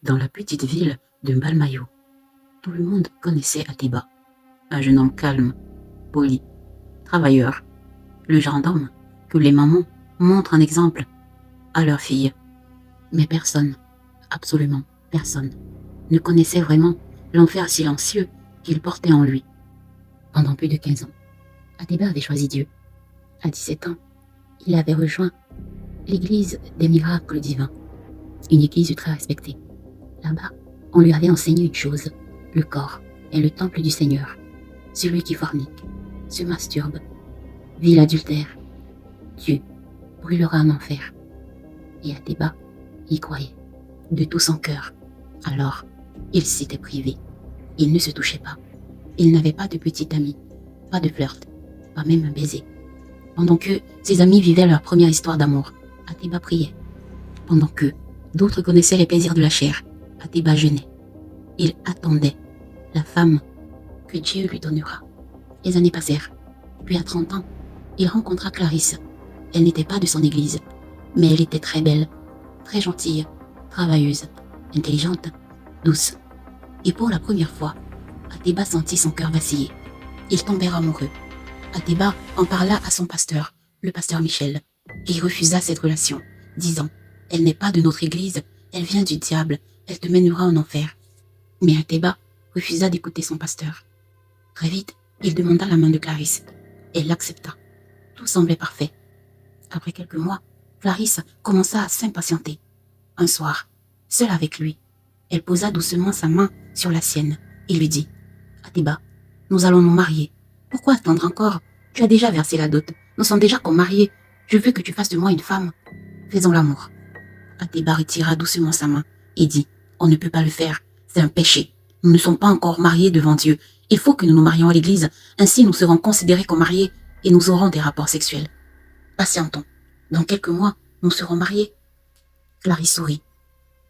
Dans la petite ville de Mbalmayo, tout le monde connaissait Atiba, un jeune homme calme, poli, travailleur, le genre d'homme que les mamans montrent en exemple à leurs filles. Mais personne, absolument personne, ne connaissait vraiment l'enfer silencieux qu'il portait en lui. Pendant plus de 15 ans, Atiba avait choisi Dieu. À 17 ans, il avait rejoint l'église des miracles divins, une église très respectée. Là-bas, on lui avait enseigné une chose: le corps est le temple du Seigneur. Celui qui fornique, se masturbe, vit l'adultère, Dieu brûlera en enfer. Et Atiba y croyait de tout son cœur. Alors, il s'était privé. Il ne se touchait pas. Il n'avait pas de petit ami, pas de flirt, pas même un baiser. Pendant que ses amis vivaient leur première histoire d'amour, Atiba priait. Pendant que d'autres connaissaient les plaisirs de la chair, Atiba jeûnait. Il attendait la femme que Dieu lui donnera. Les années passèrent. Puis à 30 ans, il rencontra Clarisse. Elle n'était pas de son église, mais elle était très belle, très gentille, travailleuse, intelligente, douce. Et pour la première fois, Atiba sentit son cœur vaciller. Ils tombèrent amoureux. Atiba en parla à son pasteur, le pasteur Michel, qui refusa cette relation, disant: « Elle n'est pas de notre église, elle vient du diable, elle te mènera en enfer. » Mais Atiba refusa d'écouter son pasteur. Très vite, il demanda la main de Clarisse. Elle l'accepta. Tout semblait parfait. Après quelques mois, Clarisse commença à s'impatienter. Un soir, seule avec lui, elle posa doucement sa main sur la sienne et lui dit: « Atiba, nous allons nous marier. Pourquoi attendre encore? Tu as déjà versé la dot. Nous sommes déjà comme mariés. Je veux que tu fasses de moi une femme. Faisons l'amour. » Atiba retira doucement sa main et dit: « On ne peut pas le faire. C'est un péché. Nous ne sommes pas encore mariés devant Dieu. Il faut que nous nous marions à l'église. Ainsi, nous serons considérés comme mariés et nous aurons des rapports sexuels. Patientons. Dans quelques mois, nous serons mariés. » Clarisse sourit,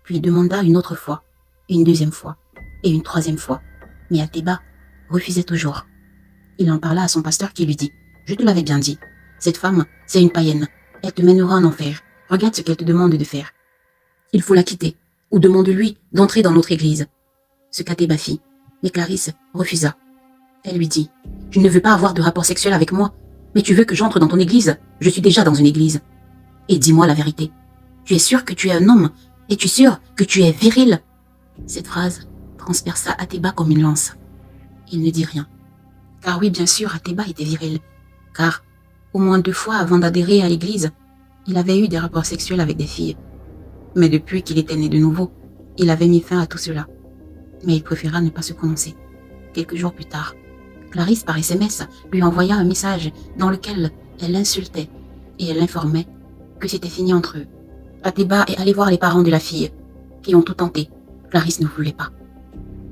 puis demanda une autre fois, une deuxième fois et une troisième fois. Mais Atiba refusait toujours. Il en parla à son pasteur qui lui dit: « Je te l'avais bien dit. Cette femme, c'est une païenne. Elle te mènera en enfer. Regarde ce qu'elle te demande de faire. Il faut la quitter, ou demande-lui d'entrer dans notre église. » Ce qu'Atiba fit, mais Clarisse refusa. Elle lui dit: « Je ne veux pas avoir de rapport sexuel avec moi, mais tu veux que j'entre dans ton église? Je suis déjà dans une église. Et dis-moi la vérité. Tu es sûr que tu es un homme? Es-tu sûr que tu es viril? » Cette phrase transperça Atiba comme une lance. Il ne dit rien. Car oui, bien sûr, Atiba était viril. Car, au moins 2 fois avant d'adhérer à l'église, il avait eu des rapports sexuels avec des filles. Mais depuis qu'il était né de nouveau, il avait mis fin à tout cela. Mais il préféra ne pas se prononcer. Quelques jours plus tard, Clarisse par SMS lui envoya un message dans lequel elle l'insultait et elle l'informait que c'était fini entre eux. Atiba est allé voir les parents de la fille, qui ont tout tenté. Clarisse ne voulait pas.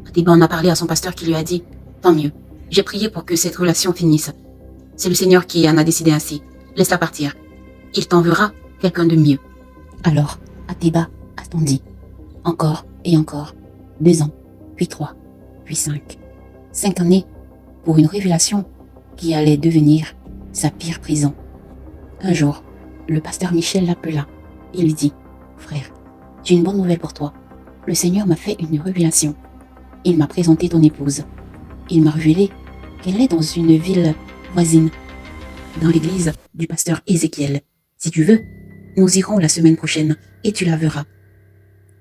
Atiba en a parlé à son pasteur qui lui a dit: « Tant mieux, j'ai prié pour que cette relation finisse. C'est le Seigneur qui en a décidé ainsi. Laisse-la partir. Il t'enverra quelqu'un de mieux. » Alors, Atiba attendit. Encore et encore. 2 ans, puis 3, puis 5. 5 années pour une révélation qui allait devenir sa pire prison. Un jour, le pasteur Michel l'appela. Il lui dit: « Frère, j'ai une bonne nouvelle pour toi. Le Seigneur m'a fait une révélation. Il m'a présenté ton épouse. Il m'a révélé qu'elle est dans une ville voisine, dans l'église du pasteur Ézéchiel. Si tu veux, nous irons la semaine prochaine et tu la verras. »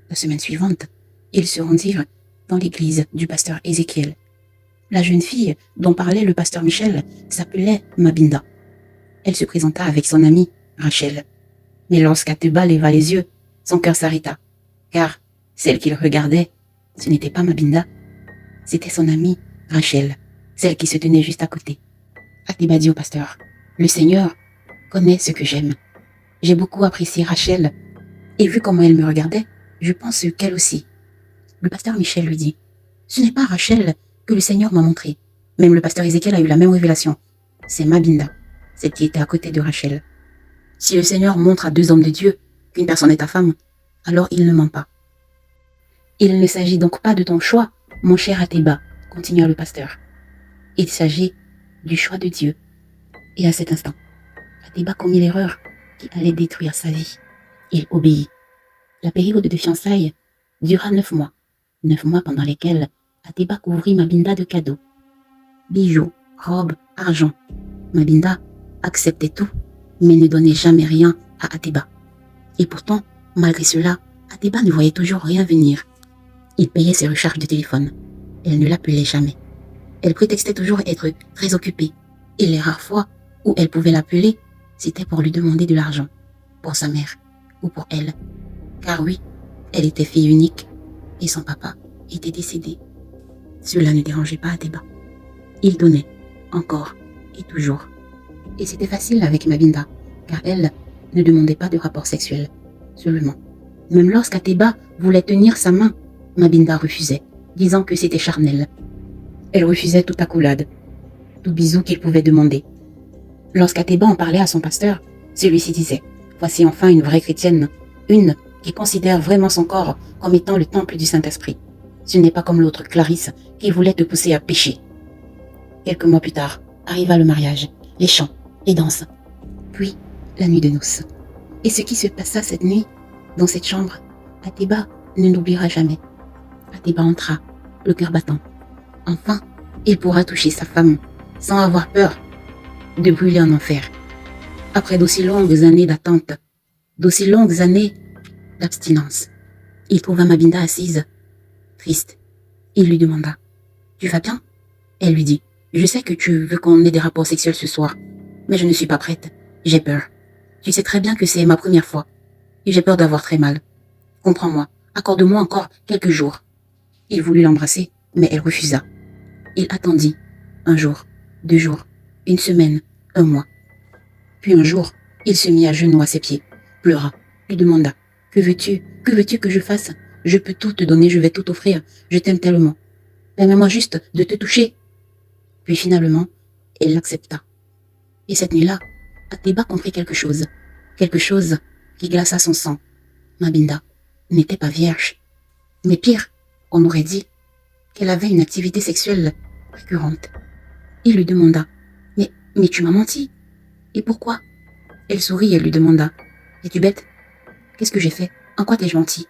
La semaine suivante, ils se rendirent dans l'église du pasteur Ézéchiel. La jeune fille dont parlait le pasteur Michel s'appelait Mabinda. Elle se présenta avec son amie Rachel. Mais lorsqu'Atiba leva les yeux, son cœur s'arrêta, car celle qu'il regardait, ce n'était pas Mabinda, c'était son amie Rachel, celle qui se tenait juste à côté. Atiba dit au pasteur: « Le Seigneur connaît ce que j'aime. J'ai beaucoup apprécié Rachel, et vu comment elle me regardait, je pense qu'elle aussi. » Le pasteur Michel lui dit: « Ce n'est pas Rachel que le Seigneur m'a montré. Même le pasteur Ézéchiel a eu la même révélation. C'est Mabinda, celle qui était à côté de Rachel. Si le Seigneur montre à 2 hommes de Dieu qu'une personne est ta femme, alors il ne ment pas. » « Il ne s'agit donc pas de ton choix, mon cher Atiba, continua le pasteur. Il s'agit du choix de Dieu. » Et à cet instant, Atiba commit l'erreur qui allait détruire sa vie. Il obéit. La période de fiançailles dura 9 mois. 9 mois pendant lesquels Ateba couvrit Mabinda de cadeaux. Bijoux, robes, argent. Mabinda acceptait tout, mais ne donnait jamais rien à Ateba. Et pourtant, malgré cela, Ateba ne voyait toujours rien venir. Il payait ses recharges de téléphone. Elle ne l'appelait jamais. Elle prétextait toujours être très occupée. Et les rares fois où elle pouvait l'appeler, c'était pour lui demander de l'argent. Pour sa mère ou pour elle. Car oui, elle était fille unique et son papa était décédé. Cela ne dérangeait pas Ateba. Il donnait, encore et toujours. Et c'était facile avec Mabinda, car elle ne demandait pas de rapport sexuel, seulement. Même lorsqu'Ateba voulait tenir sa main, Mabinda refusait, disant que c'était charnel. Elle refusait toute accolade, tout bisou qu'il pouvait demander. Lorsqu'Ateba en parlait à son pasteur, celui-ci disait « Voici enfin une vraie chrétienne, une qui considère vraiment son corps comme étant le temple du Saint-Esprit. Ce n'est pas comme l'autre Clarisse qui voulait te pousser à pécher. » Quelques mois plus tard, arriva le mariage, les chants, les danses, puis la nuit de noces. Et ce qui se passa cette nuit, dans cette chambre, Ateba ne l'oubliera jamais. Ateba entra, le cœur battant. Enfin, il pourra toucher sa femme, sans avoir peur de brûler en enfer. Après d'aussi longues années d'attente, d'aussi longues années d'abstinence, il trouva Mabinda assise, triste. Il lui demanda « Tu vas bien ?» Elle lui dit « Je sais que tu veux qu'on ait des rapports sexuels ce soir, mais je ne suis pas prête. J'ai peur. Tu sais très bien que c'est ma première fois, et j'ai peur d'avoir très mal. Comprends-moi, accorde-moi encore quelques jours. » Il voulut l'embrasser, mais elle refusa. Il attendit 1 jour, 2 jours, 1 semaine, 1 mois. Puis un jour, il se mit à genoux à ses pieds, pleura, lui demanda « Que veux-tu que je fasse? Je peux tout te donner, je vais tout offrir, je t'aime tellement. Permets-moi juste de te toucher. » Puis finalement, elle l'accepta. Et cette nuit-là, Ateba comprit quelque chose qui glaça son sang. Mabinda n'était pas vierge. Mais pire, on aurait dit qu'elle avait une activité sexuelle récurrente. Il lui demanda « Mais tu m'as menti. Et pourquoi ?» Elle sourit et lui demanda « Es-tu bête? Qu'est-ce que j'ai fait? En quoi t'ai-je menti ?»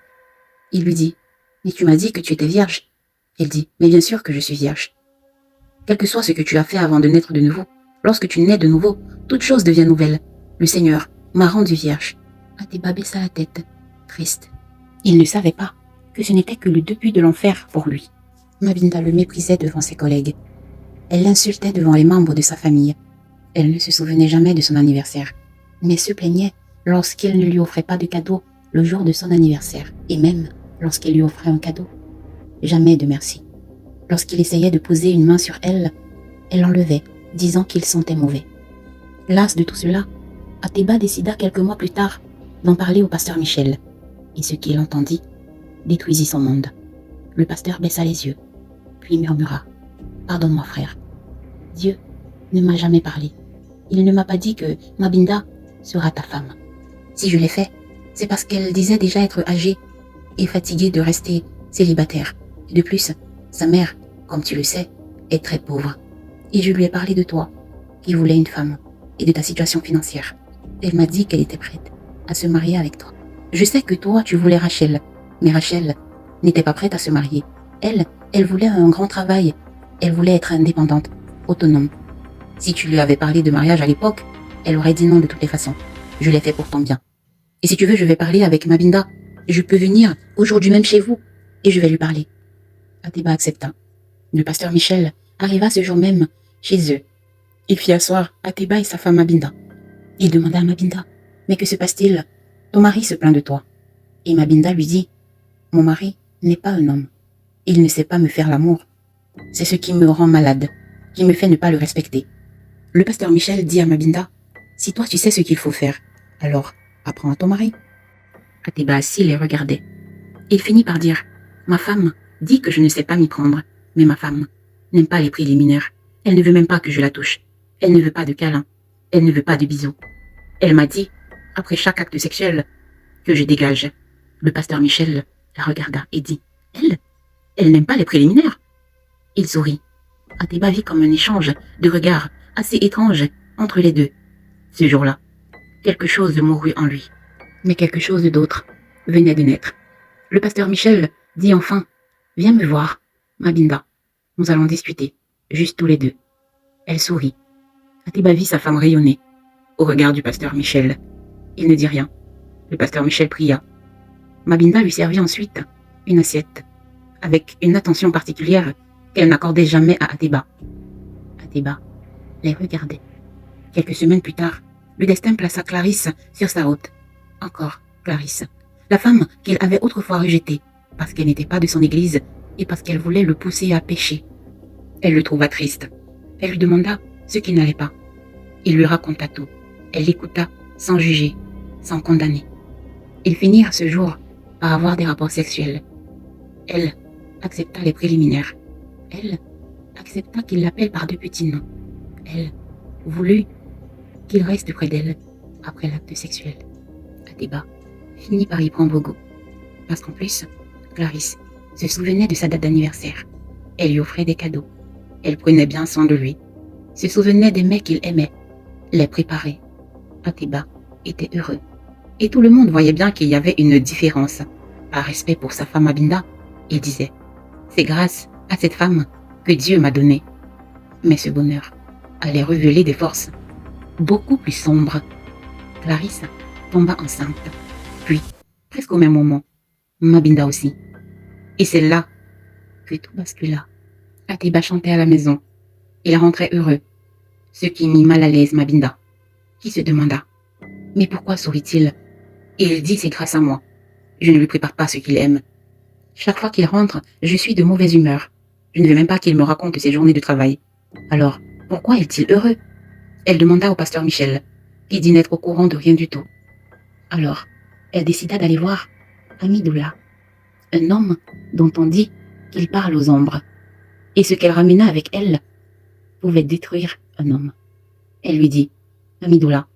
Il lui dit « Mais tu m'as dit que tu étais vierge. » Elle dit « Mais bien sûr que je suis vierge. Quel que soit ce que tu as fait avant de naître de nouveau, lorsque tu nais de nouveau, toute chose devient nouvelle. Le Seigneur m'a rendue vierge. » Ateba baissa la tête, triste. Il ne savait pas que ce n'était que le début de l'enfer pour lui. Mabinda le méprisait devant ses collègues. Elle l'insultait devant les membres de sa famille. Elle ne se souvenait jamais de son anniversaire, mais se plaignait lorsqu'il ne lui offrait pas de cadeau le jour de son anniversaire, et même lorsqu'il lui offrait un cadeau. Jamais de merci. Lorsqu'il essayait de poser une main sur elle, elle l'enlevait, disant qu'il sentait mauvais. Lasse de tout cela, Ateba décida quelques mois plus tard d'en parler au pasteur Michel, et ce qu'il entendit détruisit son monde. Le pasteur baissa les yeux, puis murmura « Pardonne-moi, frère. Dieu ne m'a jamais parlé. Il ne m'a pas dit que Mabinda sera ta femme. Si je l'ai fait, c'est parce qu'elle disait déjà être âgée et fatiguée de rester célibataire. Et de plus, sa mère, comme tu le sais, est très pauvre. Et je lui ai parlé de toi, qui voulais une femme, et de ta situation financière. Elle m'a dit qu'elle était prête à se marier avec toi. Je sais que toi, tu voulais Rachel, mais Rachel n'était pas prête à se marier. Elle voulait un grand travail. Elle voulait être indépendante, autonome. Si tu lui avais parlé de mariage à l'époque, elle aurait dit non de toutes les façons. Je l'ai fait pour ton bien. Et si tu veux, je vais parler avec Mabinda. Je peux venir aujourd'hui même chez vous, et je vais lui parler. » Ateba accepta. Le pasteur Michel arriva ce jour même chez eux. Il fit asseoir Ateba et sa femme Mabinda. Il demanda à Mabinda « Mais que se passe-t-il? Ton mari se plaint de toi. » Et Mabinda lui dit « Mon mari n'est pas un homme. Il ne sait pas me faire l'amour. C'est ce qui me rend malade, qui me fait ne pas le respecter. » Le pasteur Michel dit à Mabinda « Si toi tu sais ce qu'il faut faire, alors apprends à ton mari. » Ateba assis les regardait. Il finit par dire « Ma femme dit que je ne sais pas m'y prendre, mais ma femme n'aime pas les préliminaires. Elle ne veut même pas que je la touche. Elle ne veut pas de câlins. Elle ne veut pas de bisous. Elle m'a dit, après chaque acte sexuel, que je dégage. » Le pasteur Michel la regarda et dit « Elle n'aime pas les préliminaires. » Il sourit. Ateba vit comme un échange de regards assez étrange entre les deux. Ce jour-là, quelque chose mourut en lui, mais quelque chose d'autre venait de naître. Le pasteur Michel dit enfin, viens me voir, Mabinda. Nous allons discuter, juste tous les deux. Elle sourit. Atiba vit sa femme rayonner au regard du pasteur Michel. Il ne dit rien. Le pasteur Michel pria. Mabinda lui servit ensuite une assiette, avec une attention particulière qu'elle n'accordait jamais à Atiba. Atiba les regardait. Quelques semaines plus tard, le destin plaça Clarisse sur sa route. Encore Clarisse, la femme qu'il avait autrefois rejetée, parce qu'elle n'était pas de son église et parce qu'elle voulait le pousser à pécher. Elle le trouva triste. Elle lui demanda ce qui n'allait pas. Il lui raconta tout. Elle l'écouta sans juger, sans condamner. Ils finirent ce jour par avoir des rapports sexuels. Elle accepta les préliminaires. Elle accepta qu'il l'appelle par de petits noms. Elle voulut qu'il reste près d'elle après l'acte sexuel. Atiba finit par y prendre goût. Parce qu'en plus, Clarisse se souvenait de sa date d'anniversaire. Elle lui offrait des cadeaux. Elle prenait bien soin de lui. Se souvenait des mets qu'il aimait. Les préparait. Atiba était heureux. Et tout le monde voyait bien qu'il y avait une différence. Par respect pour sa femme Mabinda, il disait « C'est grâce à cette femme que Dieu m'a donné. » Mais ce bonheur allait révéler des forces beaucoup plus sombres. Clarisse tomba enceinte. Puis, presque au même moment, Mabinda aussi. Et c'est là que tout bascula. Atiba chantait à la maison. Il rentrait heureux, ce qui mit mal à l'aise Mabinda, qui se demanda « Mais pourquoi sourit-il » Et il dit « C'est grâce à moi. Je ne lui prépare pas ce qu'il aime. Chaque fois qu'il rentre, je suis de mauvaise humeur. Je ne veux même pas qu'il me raconte ses journées de travail. Alors, pourquoi est-il heureux ?» Elle demanda au pasteur Michel, qui dit n'être au courant de rien du tout. Alors, elle décida d'aller voir Amidoula, un homme dont on dit qu'il parle aux ombres. Et ce qu'elle ramena avec elle pouvait détruire un homme. Elle lui dit « Amidoula,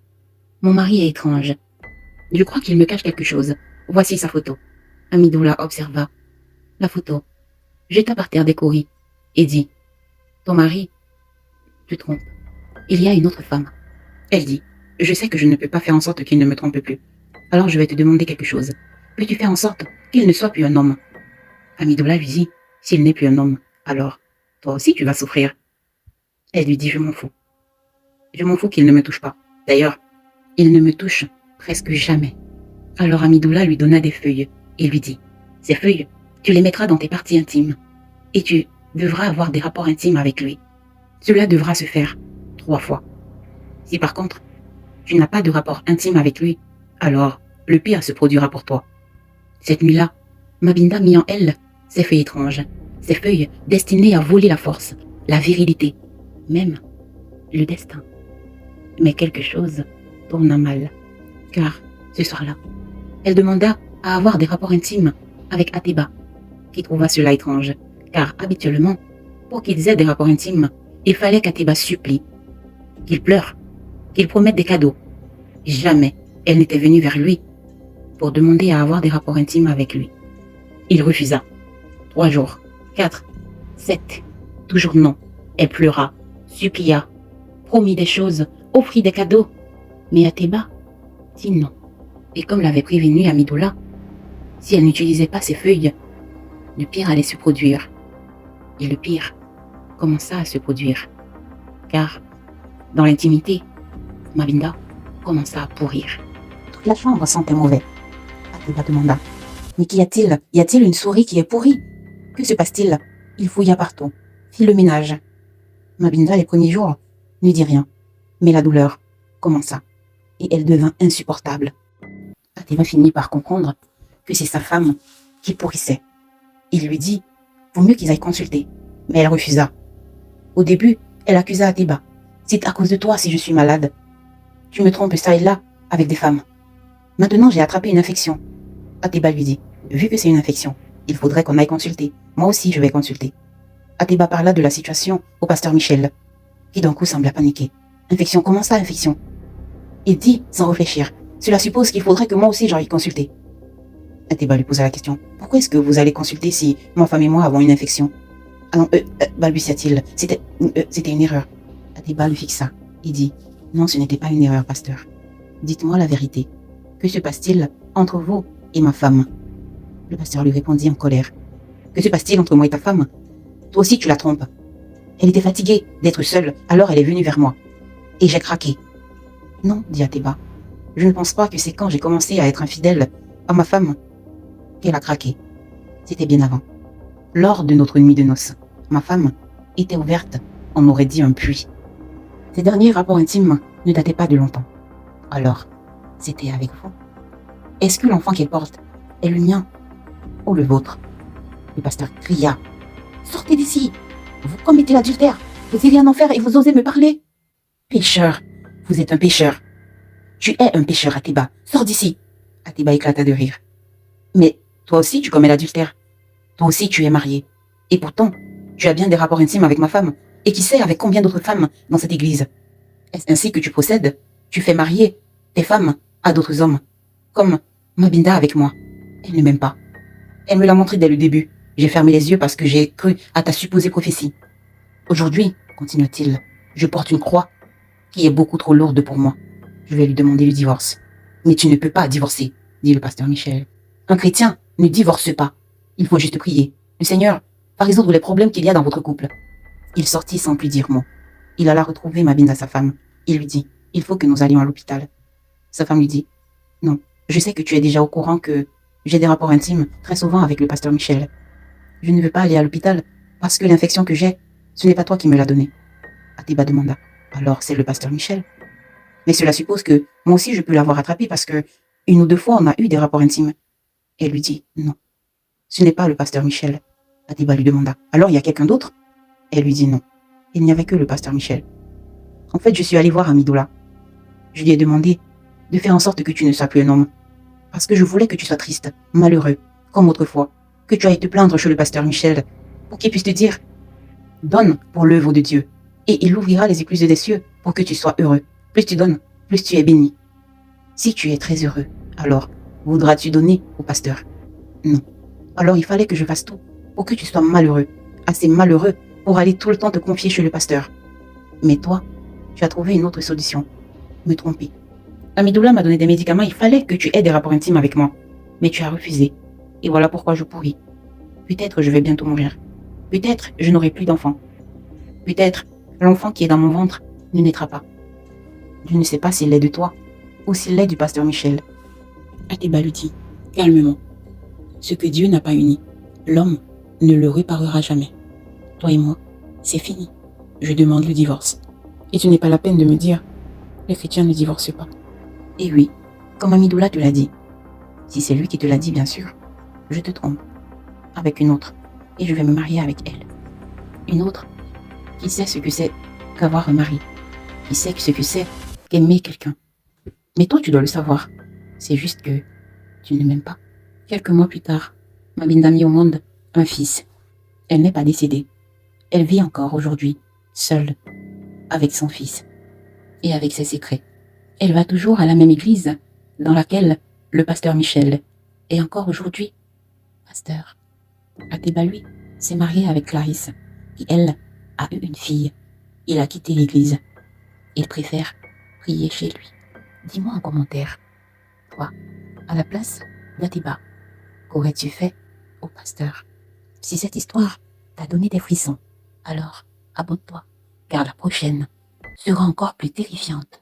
mon mari est étrange. Je crois qu'il me cache quelque chose. Voici sa photo. » Amidoula observa la photo, jeta par terre des courriers et dit « Ton mari te trompe. Il y a une autre femme. » Elle dit « Je sais que je ne peux pas faire en sorte qu'il ne me trompe plus. Alors je vais te demander quelque chose. Peux-tu faire en sorte qu'il ne soit plus un homme ?» Amidoula lui dit « S'il n'est plus un homme, alors toi aussi tu vas souffrir. » Elle lui dit « Je m'en fous. Je m'en fous qu'il ne me touche pas. D'ailleurs, il ne me touche presque jamais. » Alors Amidoula lui donna des feuilles et lui dit « Ces feuilles, tu les mettras dans tes parties intimes et tu devras avoir des rapports intimes avec lui. Cela devra se faire 3 fois. Si par contre, tu n'as pas de rapport intime avec lui, alors le pire se produira pour toi. » Cette nuit-là, Mabinda mit en elle ces feuilles étranges, ces feuilles destinées à voler la force, la virilité, même le destin. Mais quelque chose tourna mal, car ce soir-là, elle demanda à avoir des rapports intimes avec Atiba, qui trouva cela étrange, car habituellement, pour qu'ils aient des rapports intimes, il fallait qu'Atiba supplie, qu'il pleure, qu'il promette des cadeaux. Jamais elle n'était venue vers lui pour demander à avoir des rapports intimes avec lui. Il refusa. 3 jours, 4, 7, toujours non. Elle pleura, supplia, promit des choses, offrit des cadeaux. Mais Atiba dit non. Et comme l'avait prévenu Amidoula, si elle n'utilisait pas ses feuilles, le pire allait se produire. Et le pire commença à se produire. Car, dans l'intimité, Mabinda commença à pourrir. Toute la chambre sentait mauvais. Atiba demanda « Mais qu'y a-t-il? Y a-t-il une souris qui est pourrie? Que se passe-t-il » Il fouilla partout, fit le ménage. Mabinda, les premiers jours, ne dit rien. Mais la douleur commença. Et elle devint insupportable. Atiba finit par comprendre que c'est sa femme qui pourrissait. Il lui dit « Vaut mieux qu'ils aillent consulter. » Mais elle refusa. Au début, elle accusa Atiba. « C'est à cause de toi si je suis malade. Tu me trompes ça et là avec des femmes. Maintenant, j'ai attrapé une infection. » Atiba lui dit « Vu que c'est une infection, il faudrait qu'on aille consulter. Moi aussi, je vais consulter. » Atiba parla de la situation au pasteur Michel, qui d'un coup sembla paniquer. « Infection, comment ça, infection ?» Il dit, sans réfléchir, « Cela suppose qu'il faudrait que moi aussi j'aille consulter. » Atiba lui posa la question, « Pourquoi est-ce que vous allez consulter si ma femme et moi avons une infection ?» « Ah non, balbutia-t-il, c'était une erreur. » Atiba le fixa et dit, « Non, ce n'était pas une erreur, pasteur. Dites-moi la vérité. Que se passe-t-il entre vous et ma femme ?» Le pasteur lui répondit en colère, Que se passe-t-il entre moi et ta femme? Toi aussi tu la trompes. Elle était fatiguée d'être seule, alors elle est venue vers moi. Et j'ai craqué. Non, dit Ateba. Je ne pense pas que c'est quand j'ai commencé à être infidèle à ma femme qu'elle a craqué. C'était bien avant. Lors de notre nuit de noces, ma femme était ouverte, on aurait dit un puits. Ces derniers rapports intimes ne dataient pas de longtemps. Alors, c'était avec vous. Est-ce que l'enfant qu'elle porte est le mien ou le vôtre? Le pasteur cria. Sortez d'ici! Vous commettez l'adultère! Vous irez en enfer et vous osez me parler? Pécheur! Vous êtes un pécheur! Tu es un pécheur, Ateba! Sors d'ici! Ateba éclata de rire. Mais toi aussi tu commets l'adultère. Toi aussi tu es marié. Et pourtant, tu as bien des rapports intimes avec ma femme. Et qui sait avec combien d'autres femmes dans cette église? Est-ce ainsi que tu procèdes? Tu fais marier tes femmes à d'autres hommes. Comme Mabinda avec moi. Elle ne m'aime pas. Elle me l'a montré dès le début. J'ai fermé les yeux parce que j'ai cru à ta supposée prophétie. Aujourd'hui, continua-t-il, je porte une croix qui est beaucoup trop lourde pour moi. Je vais lui demander le divorce. Mais tu ne peux pas divorcer, dit le pasteur Michel. Un chrétien ne divorce pas. Il faut juste prier. Le Seigneur va résoudre les problèmes qu'il y a dans votre couple. Il sortit sans plus dire mot. Il alla retrouver Mabinda, sa femme. Il lui dit, il faut que nous allions à l'hôpital. Sa femme lui dit, non, je sais que tu es déjà au courant que j'ai des rapports intimes très souvent avec le pasteur Michel. Je ne veux pas aller à l'hôpital parce que l'infection que j'ai, ce n'est pas toi qui me l'as donnée. Ateba demanda, alors c'est le pasteur Michel. Mais cela suppose que moi aussi je peux l'avoir attrapé parce que une ou deux fois on a eu des rapports intimes. Elle lui dit, non, ce n'est pas le pasteur Michel. Ateba lui demanda, alors il y a quelqu'un d'autre? Elle lui dit non, il n'y avait que le pasteur Michel. En fait, je suis allée voir Amidoula. Je lui ai demandé de faire en sorte que tu ne sois plus un homme. Parce que je voulais que tu sois triste, malheureux, comme autrefois, que tu ailles te plaindre chez le pasteur Michel, pour qu'il puisse te dire, donne pour l'œuvre de Dieu, et il ouvrira les écluses des cieux pour que tu sois heureux. Plus tu donnes, plus tu es béni. Si tu es très heureux, alors voudras-tu donner au pasteur? Non. Alors il fallait que je fasse tout pour que tu sois malheureux, assez malheureux pour aller tout le temps te confier chez le pasteur. Mais toi, tu as trouvé une autre solution, me tromper. Amidoula m'a donné des médicaments, il fallait que tu aies des rapports intimes avec moi. Mais tu as refusé. Et voilà pourquoi je pourris. Peut-être je vais bientôt mourir. Peut-être je n'aurai plus d'enfant. Peut-être l'enfant qui est dans mon ventre ne naîtra pas. Je ne sais pas s'il est de toi ou s'il est du pasteur Michel. Ateba lui dit, calmement. Ce que Dieu n'a pas uni, l'homme ne le réparera jamais. Toi et moi, c'est fini. Je demande le divorce. Et tu n'es pas la peine de me dire, les chrétiens ne divorcent pas. Et oui, comme Amidoula te l'a dit. Si c'est lui qui te l'a dit, bien sûr, je te trompe. Avec une autre. Et je vais me marier avec elle. Une autre qui sait ce que c'est qu'avoir un mari. Qui sait ce que c'est qu'aimer quelqu'un. Mais toi, tu dois le savoir. C'est juste que tu ne m'aimes pas. Quelques mois plus tard, Mabinda mit au monde un fils. Elle n'est pas décédée. Elle vit encore aujourd'hui, seule, avec son fils et avec ses secrets. Elle va toujours à la même église dans laquelle le pasteur Michel est encore aujourd'hui pasteur. Ateba, lui, s'est marié avec Clarisse, qui, elle, a eu une fille. Il a quitté l'église. Il préfère prier chez lui. Dis-moi en commentaire, toi, à la place d'Ateba, qu'aurais-tu fait au pasteur? Si cette histoire t'a donné des frissons, alors abonne-toi, car la prochaine sera encore plus terrifiante.